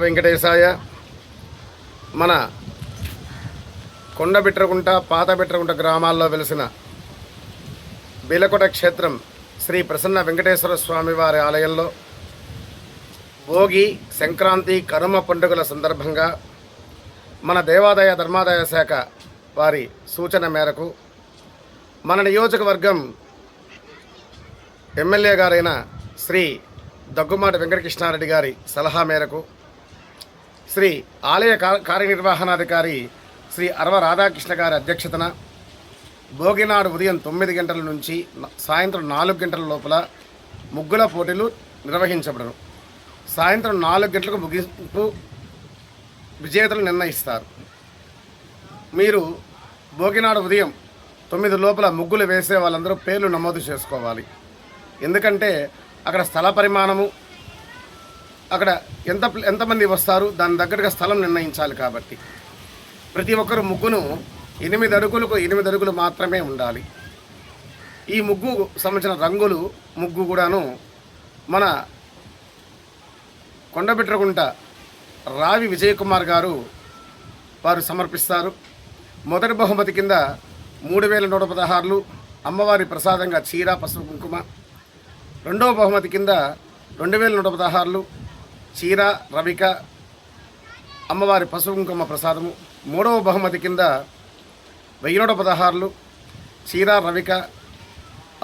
వెంకటేశాయ. మన కొండబిట్రగుంట, పాత బిట్రగుంట గ్రామాల్లో వెలిసిన బీలకోట క్షేత్రం శ్రీ ప్రసన్న వెంకటేశ్వర స్వామి వారి ఆలయంలో భోగి, సంక్రాంతి, కనుమ పండుగల సందర్భంగా మన దేవాదాయ ధర్మాదాయ శాఖ వారి సూచన మేరకు మన నియోజకవర్గం ఎమ్మెల్యే గారైన శ్రీ దగ్గుమాటి వెంకటకృష్ణారెడ్డి గారి సలహా మేరకు శ్రీ ఆలయ కార్యనిర్వహణాధికారి శ్రీ అరవ రాధాకృష్ణ గారి అధ్యక్షతన భోగినాడు ఉదయం 9 గంటల నుంచి సాయంత్రం 4 గంటల లోపల ముగ్గుల పోటీలు నిర్వహించబడను. సాయంత్రం 4 గంటలకు ముగింపు విజేతలు నిర్ణయిస్తారు. మీరు భోగినాడు ఉదయం 9 లోపల ముగ్గులు వేసే వాళ్ళందరూ పేర్లు నమోదు చేసుకోవాలి. ఎందుకంటే అక్కడ స్థల పరిమాణము, అక్కడ ఎంతమంది వస్తారు దాని దగ్గరగా స్థలం నిర్ణయించాలి. కాబట్టి ప్రతి ఒక్కరు ముగ్గును 8 అడుగులకు 8 అడుగులు మాత్రమే ఉండాలి. ఈ ముగ్గు సంబంధించిన రంగులు ముగ్గు కూడాను మన కొండబిట్రగుంట రావి విజయ్ కుమార్ గారు వారు సమర్పిస్తారు. మొదటి బహుమతి కింద 3116 అమ్మవారి ప్రసాదంగా చీర, పసుపు, కుంకుమ. రెండవ బహుమతి కింద 2116 చీర, రవిక, అమ్మవారి పసుపు కుంకుమ ప్రసాదము. మూడవ బహుమతి కింద 1116 చీర, రవిక,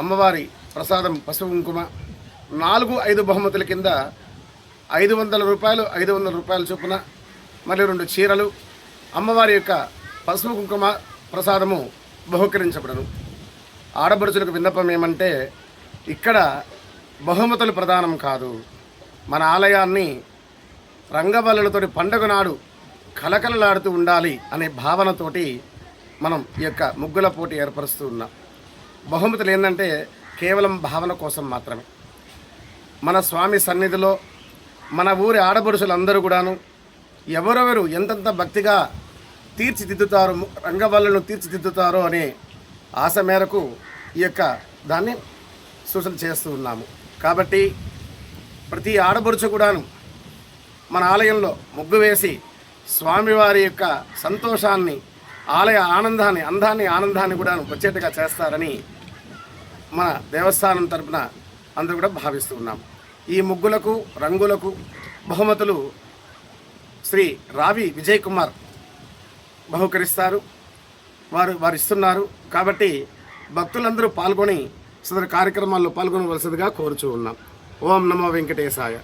అమ్మవారి ప్రసాదం, పసుపు కుంకుమ. 4, 5 బహుమతుల కింద 500 రూపాయలు 500 రూపాయల చొప్పున మరియు 2 చీరలు, అమ్మవారి యొక్క పసుపు కుంకుమ ప్రసాదము బహుకరించబడను. ఆడపడుచులకు విన్నపం ఏమంటే ఇక్కడ బహుమతులు ప్రదానం కాదు, మన ఆలయాన్ని రంగవల్లులతోటి పండుగ నాడు కలకలలాడుతూ ఉండాలి అనే భావనతోటి మనం ఈ యొక్క ముగ్గుల పోటీ ఏర్పరుస్తూ ఉన్నాం. బహుమతులు ఏంటంటే కేవలం భావన కోసం మాత్రమే. మన స్వామి సన్నిధిలో మన ఊరి ఆడపడుచులందరూ కూడాను ఎవరెవరు ఎంతెంత భక్తిగా తీర్చిదిద్దుతారో, రంగవల్లులను తీర్చిదిద్దుతారో అనే ఆశ మేరకు ఈ యొక్క దాన్ని సూచన చేస్తూ ఉన్నాము. కాబట్టి ప్రతి ఆడపడుచు కూడాను మన ఆలయంలో ముగ్గు వేసి స్వామివారి యొక్క సంతోషాన్ని, ఆలయ ఆనందాన్ని కూడా వచ్చేట్టుగా చేస్తారని మన దేవస్థానం తరపున అందరూ కూడా భావిస్తూ ఉన్నాం. ఈ ముగ్గులకు, రంగులకు బహుమతులు శ్రీ రావి విజయ్ కుమార్ బహుకరిస్తారు, వారు ఇస్తున్నారు. కాబట్టి భక్తులందరూ పాల్గొని సదరు కార్యక్రమాల్లో పాల్గొనవలసిందిగా కోరుచూ ఉన్నాం. ఓం నమో వెంకటేశాయ.